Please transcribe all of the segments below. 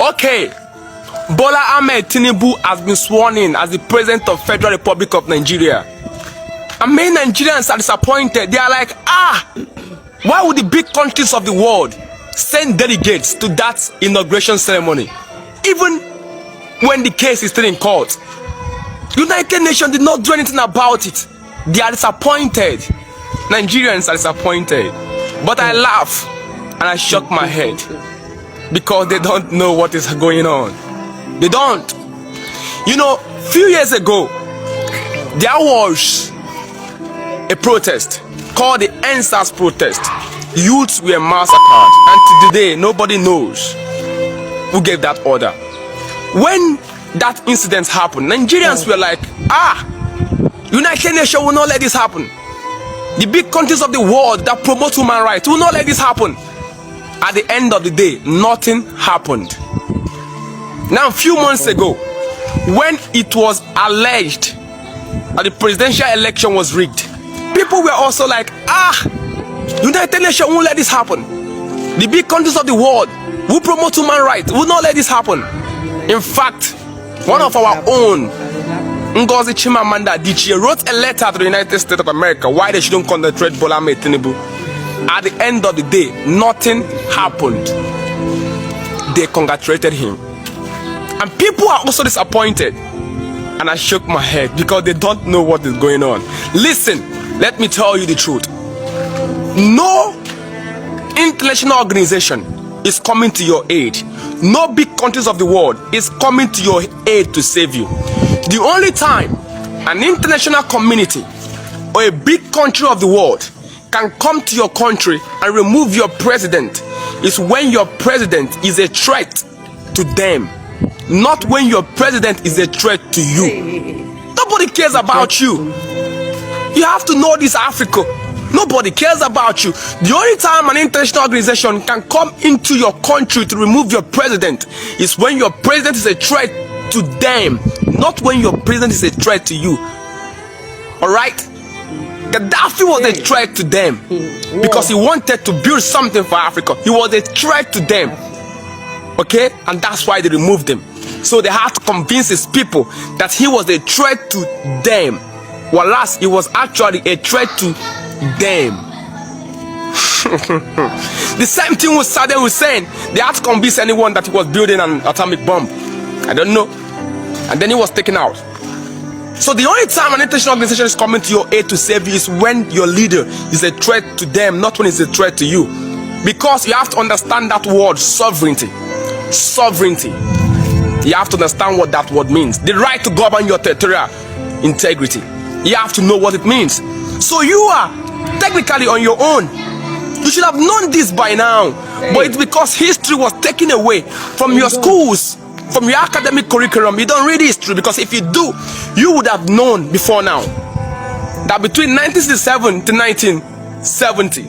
Okay, Bola Ahmed Tinubu has been sworn in as the President of Federal Republic of Nigeria. And many Nigerians are disappointed. They are like, why would the big countries of the world send delegates to that inauguration ceremony, even when the case is still in court? United Nations did not do anything about it. They are disappointed. Nigerians are disappointed. But I laugh and I shook my head because they don't know what is going on. They don't. You know, a few years ago, there was a protest called the EndSARS protest. Youths were massacred, and to today nobody knows who gave that order. When that incident happened, Nigerians were like, United Nations will not let this happen. The big countries of the world that promote human rights will not let this happen. At the end of the day, nothing happened. Now, a few months ago, when it was alleged that the presidential election was rigged, people were also like, United Nations won't let this happen. The big countries of the world who promote human rights will not let this happen. In fact, one of our own, Ngozi Chimamanda Adichie, wrote a letter to the United States of America why they shouldn't congratulate Bola Ahmed Tinubu. At the end of the day, nothing happened. They congratulated him. And people are also disappointed. And I shook my head because they don't know what is going on. Listen, let me tell you the truth. No international organization is coming to your aid. No big countries of the world is coming to your aid to save you. The only time an international community or a big country of the world can come to your country and remove your president is when your president is a threat to them, not when your president is a threat to you. Nobody cares about you. You have to know this, Africa. Nobody cares about you. The only time an international organization can come into your country to remove your president is when your president is a threat to them, not when your president is a threat to you. Alright? Gaddafi was a threat to them because he wanted to build something for Africa. He was a threat to them. Okay? And that's why they removed him. So they had to convince his people that he was a threat to them, whereas he was actually a threat to them. The same thing with Saddam Hussein. They had to convince anyone that he was building an atomic bomb. I don't know. And then he was taken out. So the only time an international organization is coming to your aid to save you is when your leader is a threat to them, not when it's a threat to you. Because you have to understand that word, sovereignty. Sovereignty. You have to understand what that word means. The right to govern your territorial integrity. You have to know what it means. So you are technically on your own. You should have known this by now. But it's because history was taken away from your schools, from your academic curriculum. You don't read history, because if you do, you would have known before now that between 1967 to 1970,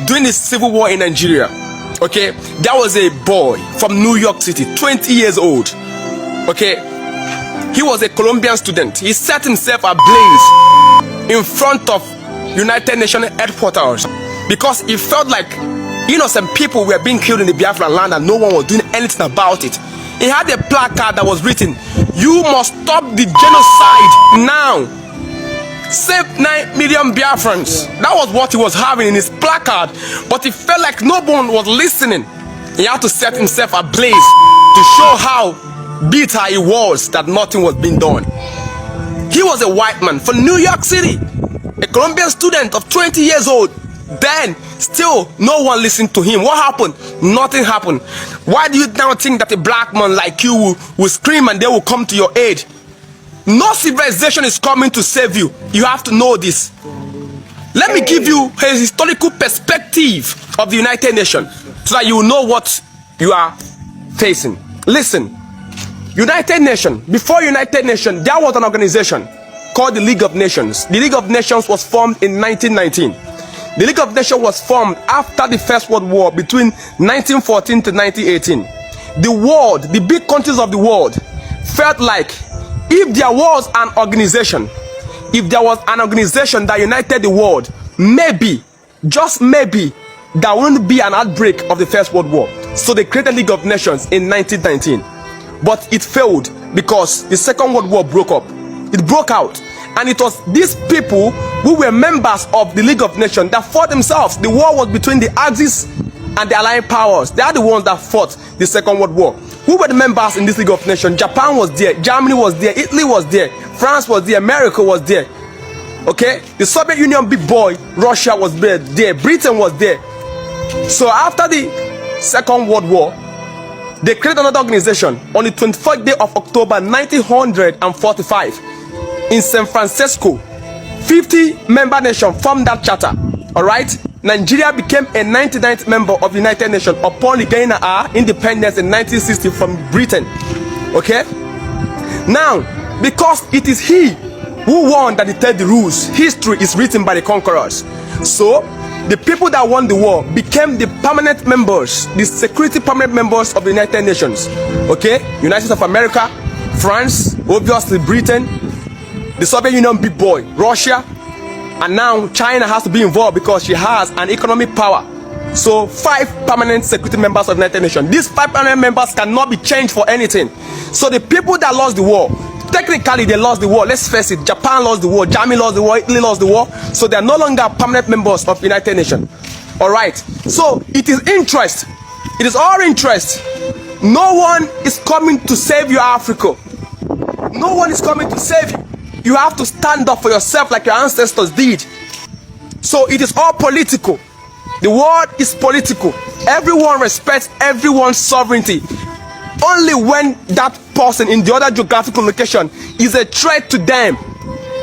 during the civil war in Nigeria, okay, there was a boy from New York City, 20 years old. Okay, he was a Colombian student. He set himself ablaze in front of United Nations headquarters because he felt like innocent people were being killed in the Biafran land and no one was doing anything about it. He had a placard that was written, "You must stop the genocide now. Save 9 million Biafrans." That was what he was having in his placard, but he felt like no one was listening. He had to set himself ablaze to show how bitter he was that nothing was being done. He was a white man from New York City, a Colombian student of 20 years old. Then, still, no one listened to him. What happened? Nothing happened. Why do you now think that a black man like you will scream and they will come to your aid? No civilization is coming to save you. You have to know this. Let me give you a historical perspective of the United Nations so that you will know what you are facing. Listen, United Nations, before United Nations, there was an organization called the League of Nations. The League of Nations was formed in 1919. The League of Nations was formed after the First World War between 1914 to 1918. The world, the big countries of the world, felt like if there was an organization, that united the world, maybe, just maybe, there wouldn't be an outbreak of the First World War. So they created League of Nations in 1919. But it failed because the Second World War broke up. It broke out. And it was these people who were members of the League of Nations that fought themselves. The war was between the Axis and the Allied powers. They are the ones that fought the Second World War. Who were the members in this League of Nations? Japan was there, Germany was there, Italy was there, France was there, America was there. Okay? The Soviet Union big boy, Russia was there, Britain was there. So after the Second World War, they created another organization on the 24th day of October 1945 in San Francisco. 50 member nations formed that charter. Alright? Nigeria became a 99th member of the United Nations upon regaining our independence in 1960 from Britain. Okay? Now, because it is he who won that dictated the rules, history is written by the conquerors. So, the people that won the war became the permanent members, the security permanent members of the United Nations. Okay? United States of America, France, obviously Britain, the Soviet Union big boy, Russia, and now China has to be involved because she has an economic power. So 5 permanent security members of the United Nations. These 5 permanent members cannot be changed for anything. So the people that lost the war, technically they lost the war. Let's face it. Japan lost the war, Germany lost the war, Italy lost the war. So they are no longer permanent members of the United Nations. Alright. So it is interest. It is our interest. No one is coming to save you, Africa. No one is coming to save you. You have to stand up for yourself like your ancestors did. So it is all political. The world is political. Everyone respects everyone's sovereignty. Only when that person in the other geographical location is a threat to them.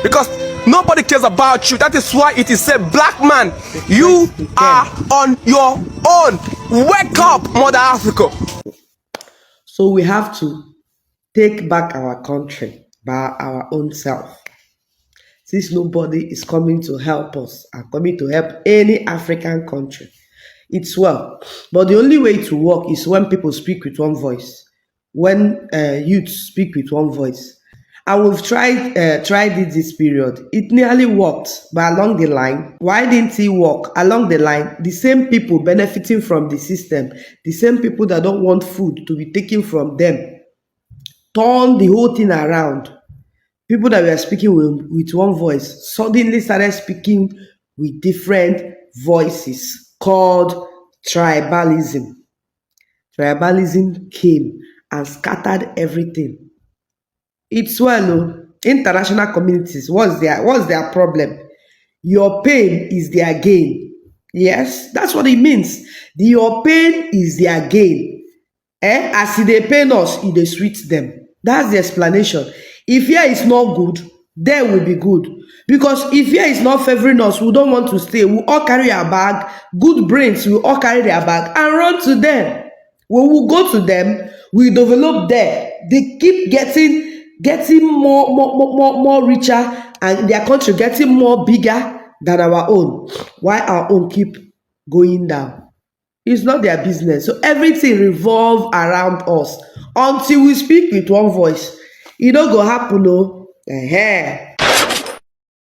Because nobody cares about you. That is why it is said, black man, you are on your own. Wake up, Mother Africa. So we have to take back our country by our own self. Since nobody is coming to help us and coming to help any African country, it's well. But the only way it will work is when people speak with one voice, when youth speak with one voice. And we've tried it this period. It nearly worked, but along the line, why didn't it work? Along the line, the same people benefiting from the system, the same people that don't want food to be taken from them, turn the whole thing around. People that were speaking with one voice suddenly started speaking with different voices, called tribalism. Tribalism came and scattered everything. It's well, international communities, what's their problem? Your pain is their gain. Yes, that's what it means. Your pain is their gain. As they pain us, it dey sweet them. That's the explanation. If here is not good, there will be good. Because if here is not favoring us, we don't want to stay. We all carry our bag. Good brains will all carry their bag and run to them. When we go to them, we develop there. They keep getting more richer, and their country getting more bigger than our own. While our own keep going down. It's not their business. So everything revolves around us until we speak with one voice. It don't go happen, no.